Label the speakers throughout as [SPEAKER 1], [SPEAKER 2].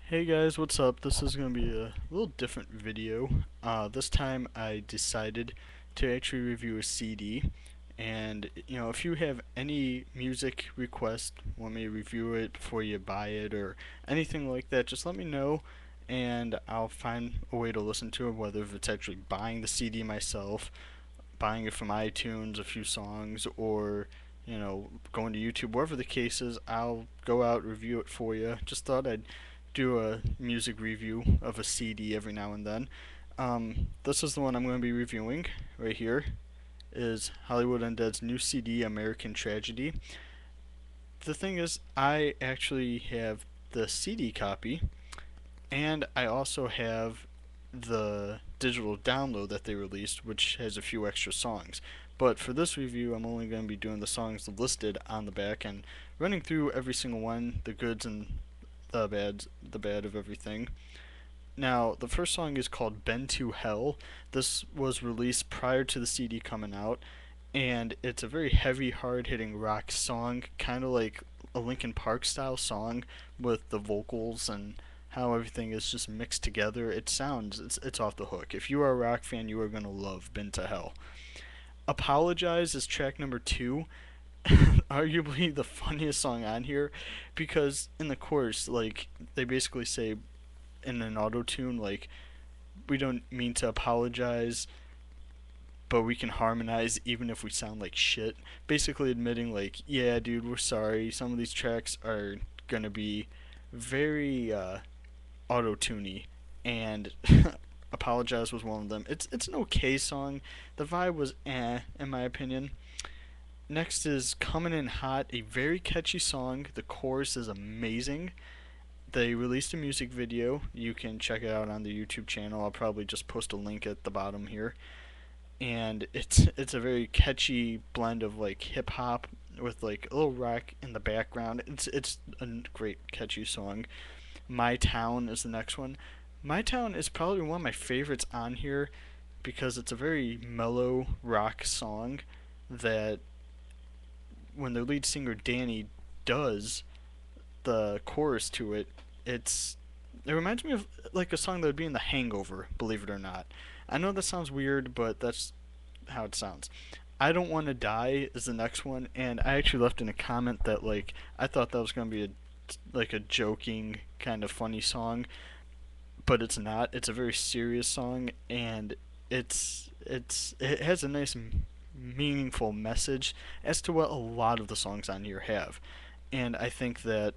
[SPEAKER 1] Hey guys, what's up? This is going to be a little different video. This time I decided to actually review a CD. And, if you have any music request, want me to review it before you buy it or anything like that, just let me know and I'll find a way to listen to it, whether if it's actually buying the CD myself, buying it from iTunes, a few songs, or going to YouTube, whatever the case is, I'll go out review it for you. Just thought I'd do a music review of a CD every now and then. This is the one I'm going to be reviewing right here. Is Hollywood Undead's new CD, American Tragedy. The thing is, I actually have the CD copy, and I also have the digital download that they released, which has a few extra songs. But for this review, I'm only going to be doing the songs listed on the back and running through every single one, the goods and the bad of everything. Now, the first song is called "Been to Hell." This was released prior to the CD coming out, and it's a very heavy, hard-hitting rock song, kind of like a Linkin Park style song with the vocals and how everything is just mixed together. It's off the hook. If you are a rock fan, you are gonna love "Been to Hell." "Apologize" is track number 2, arguably the funniest song on here, because in the chorus, like, they basically say in an auto tune, like, we don't mean to apologize, but we can harmonize even if we sound like shit. Basically admitting, like, yeah, dude, we're sorry. Some of these tracks are gonna be very auto tuney, and apologize was one of them. It's an okay song. The vibe was in my opinion. Next is "Comin In Hot," a very catchy song. The chorus is amazing. They released a music video. You can check it out on the YouTube channel. I'll probably just post a link at the bottom here. And it's a very catchy blend of like hip hop with like a little rock in the background. It's a great catchy song. "My Town" is the next one. "My Town" is probably one of my favorites on here because it's a very mellow rock song that when the lead singer Danny does the chorus to it, it reminds me of like a song that would be in The Hangover, believe it or not. I know that sounds weird, but that's how it sounds. "I Don't Want to Die" is the next one, and I actually left in a comment that like I thought that was going to be a joking kind of funny song, but it's not. It's a very serious song, and it has a nice meaningful message as to what a lot of the songs on here have. And I think that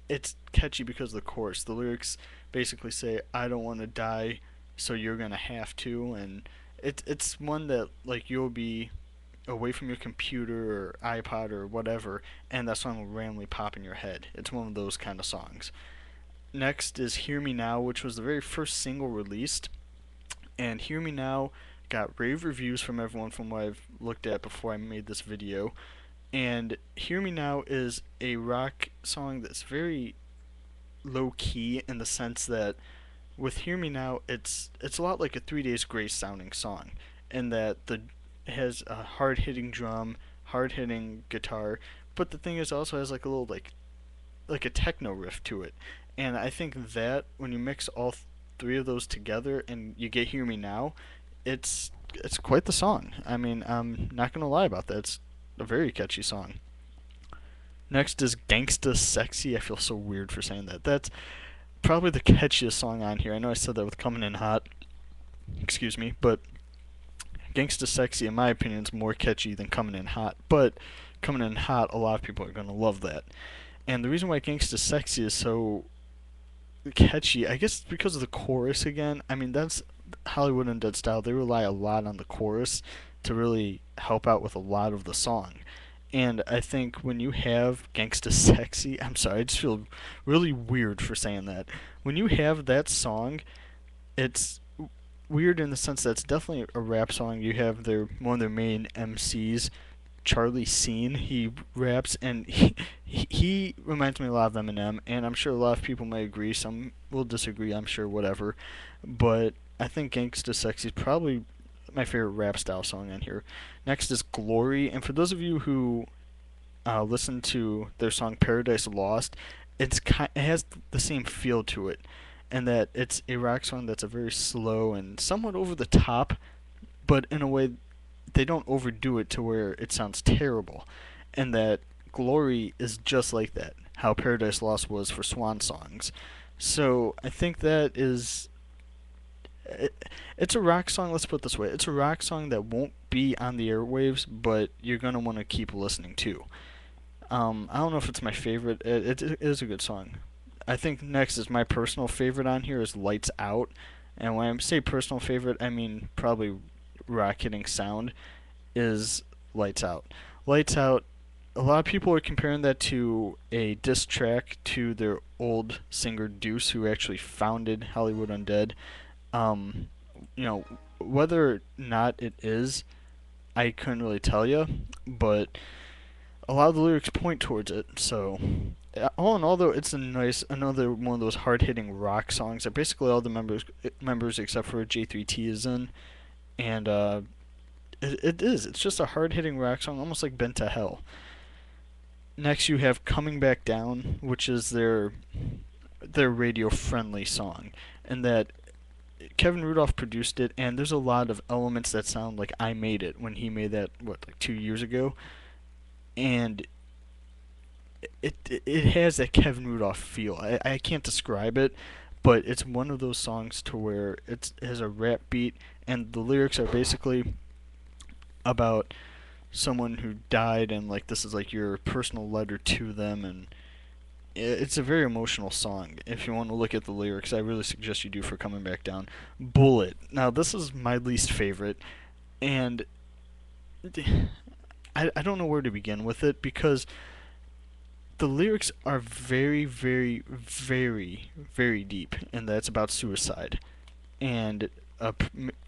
[SPEAKER 1] it's catchy because of the chorus. The lyrics basically say, "I don't want to die, so you're gonna have to," and it's one that like you'll be away from your computer or iPod or whatever, and that song will randomly pop in your head. It's one of those kind of songs. Next is "Hear Me Now," which was the very first single released, and "Hear Me Now" got rave reviews from everyone from what I've looked at before I made this video. And "Hear Me Now" is a rock song that's very low key in the sense that with "Hear Me Now" it's a lot like a 3 Days Grace sounding song in that the it has a hard hitting drum, hard hitting guitar, but the thing is it also has like a little like a techno riff to it. And I think that when you mix all three of those together and you get "Hear Me Now," it's quite the song. I mean, I'm not gonna lie about that. It's a very catchy song. Next is "Gangsta Sexy." I feel so weird for saying that. That's probably the catchiest song on here. I know I said that with "Comin In Hot," excuse me, but "Gangsta Sexy," in my opinion, is more catchy than "Comin In Hot." But "Comin In Hot," a lot of people are gonna love that. And the reason why "Gangsta Sexy" is so catchy, I guess, it's because of the chorus again. I mean, that's Hollywood Undead style. They rely a lot on the chorus to really help out with a lot of the song. And I think when you have "Gangsta Sexy," I'm sorry, I just feel really weird for saying that. When you have that song, it's weird in the sense that it's definitely a rap song. You have one of their main MCs, Charlie Scene. He raps, and he reminds me a lot of Eminem, and I'm sure a lot of people may agree. Some will disagree, I'm sure, whatever. But I think "Gangsta Sexy" is probably my favorite rap style song on here. Next is "Glory," and for those of you who listen to their song "Paradise Lost," it has the same feel to it, and that it's a rock song that's a very slow and somewhat over the top, but in a way they don't overdo it to where it sounds terrible, and that Glory is just like that. How Paradise Lost was for Swan songs. So I think that is it's a rock song. Let's put it this way: it's a rock song that won't be on the airwaves, but you're gonna want to keep listening to. I don't know if it's my favorite. It is a good song. I think next is my personal favorite on here is Lights Out, and when I say personal favorite, I mean probably rock hitting sound is Lights Out. Lights Out. A lot of people are comparing that to a diss track to their old singer Deuce, who actually founded Hollywood Undead. Um, you know, whether or not it is, I couldn't really tell you, but a lot of the lyrics point towards it. So, all in all, though, it's a nice another one of those hard-hitting rock songs that basically all the members except for J3T is in, and it is. It's just a hard-hitting rock song, almost like Bent to Hell. Next, you have Coming Back Down, which is their radio-friendly song, and that Kevin Rudolph produced it, and there's a lot of elements that sound like I Made It when he made that like 2 years ago, and it has that Kevin Rudolph feel. I can't describe it, but it's one of those songs to where it has a rap beat, and the lyrics are basically about someone who died, and like this is like your personal letter to them, and it's a very emotional song. If you want to look at the lyrics, I really suggest you do for Coming Back Down. Bullet. Now this is my least favorite, and I don't know where to begin with it because the lyrics are very, very, very, very deep, and that's about suicide, and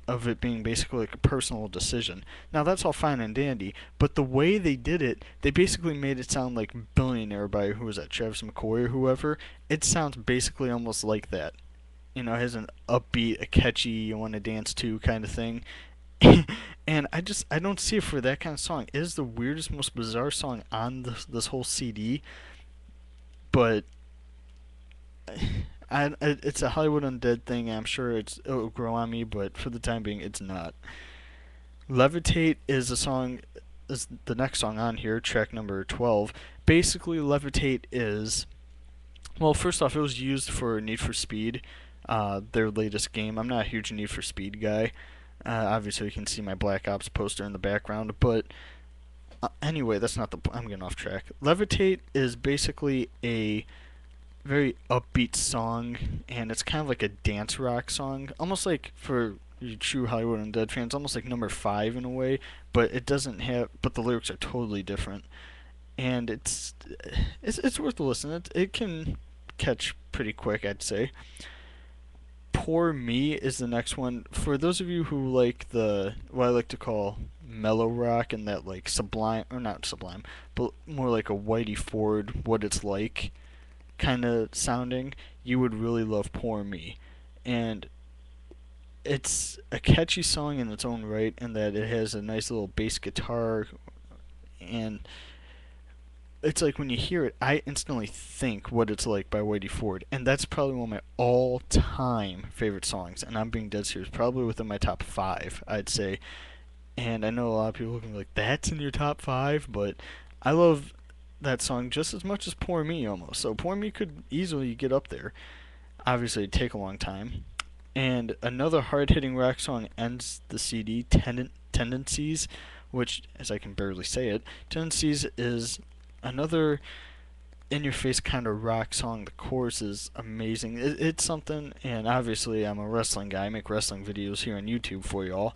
[SPEAKER 1] of it being basically like a personal decision. Now that's all fine and dandy, but the way they did it, they basically made it sound like Billionaire by who was that, Travis McCoy or whoever. It sounds basically almost like that. You know, it has an upbeat, a catchy, you want to dance to kind of thing. And I don't see it for that kind of song. It is the weirdest, most bizarre song on this whole CD, but it's a Hollywood Undead thing. I'm sure it'll grow on me, but for the time being, it's not. Levitate is the next song on here, track number 12. Basically, Levitate is, well, first off, it was used for Need for Speed, their latest game. I'm not a huge Need for Speed guy. Obviously, you can see my Black Ops poster in the background, but anyway, that's not the point. I'm getting off track. Levitate is basically a very upbeat song, and it's kind of like a dance rock song, almost like for you true Hollywood Undead fans, almost like number 5 in a way, but it doesn't have. But the lyrics are totally different, and it's worth a listen. It can catch pretty quick, I'd say. Poor Me is the next one. For those of you who like what I like to call mellow rock and that like Sublime, or not Sublime, but more like a Whitey Ford, What It's Like kind of sounding, you would really love Poor Me. And it's a catchy song in its own right, in that it has a nice little bass guitar, and it's like when you hear it, I instantly think What It's Like by Whitey Ford, and that's probably one of my all-time favorite songs, and I'm being dead serious, probably within my top 5, I'd say. And I know a lot of people are gonna be like, that's in your top 5, but I love that song just as much as Poor Me almost. So Poor Me could easily get up there. Obviously, it'd take a long time. And another hard-hitting rock song ends the CD, Tendencies, which, as I can barely say it, Tendencies is another in-your-face kind of rock song. The chorus is amazing. It's something, and obviously I'm a wrestling guy. I make wrestling videos here on YouTube for y'all.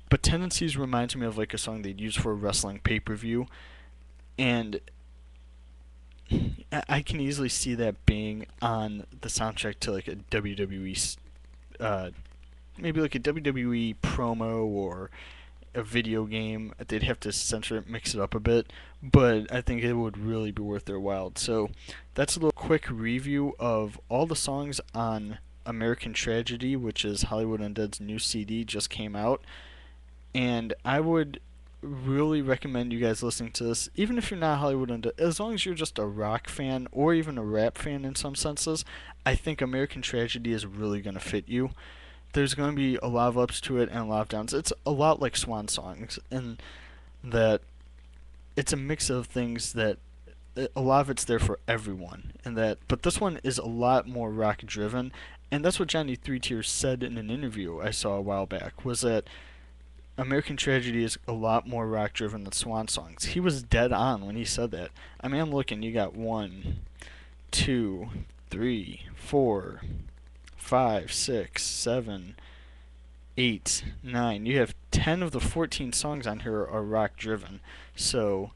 [SPEAKER 1] But Tendencies reminds me of like a song they'd use for a wrestling pay-per-view, and I can easily see that being on the soundtrack to like a WWE, maybe like a WWE promo or a video game. They'd have to censor it, mix it up a bit, but I think it would really be worth their while. So that's a little quick review of all the songs on American Tragedy, which is Hollywood Undead's new CD, just came out. And I would really recommend you guys listening to this, even if you're not Hollywood Undead, as long as you're just a rock fan or even a rap fan in some senses. I think American Tragedy is really going to fit you. There's going to be a lot of ups to it and a lot of downs. It's a lot like Swan Songs, in that it's a mix of things that a lot of it's there for everyone, and that but this one is a lot more rock driven, and that's what Johnny Three Tears said in an interview I saw a while back, was that American Tragedy is a lot more rock driven than Swan Songs. He was dead on when he said that. I mean, I'm looking, you got 1, 2, 3, 4, 5, 6, 7, 8, 9. You have 10 of the 14 songs on here are rock driven. So,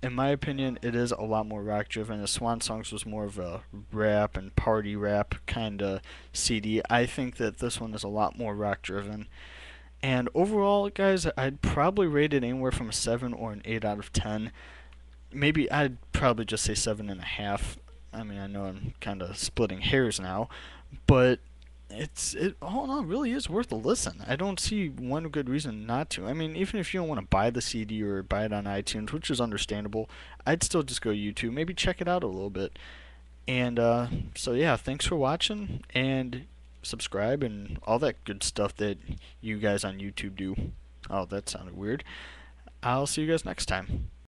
[SPEAKER 1] in my opinion, it is a lot more rock driven. The Swan Songs was more of a rap and party rap kind of CD. I think that this one is a lot more rock driven. And overall, guys, I'd probably rate it anywhere from a 7 or an 8 out of 10. Maybe I'd probably just say 7.5. I mean, I know I'm kind of splitting hairs now, but it all in all really is worth a listen. I don't see one good reason not to. I mean, even if you don't want to buy the CD or buy it on iTunes, which is understandable, I'd still just go YouTube, maybe check it out a little bit. And so yeah, thanks for watching, and subscribe and all that good stuff that you guys on YouTube do. Oh, that sounded weird. I'll see you guys next time.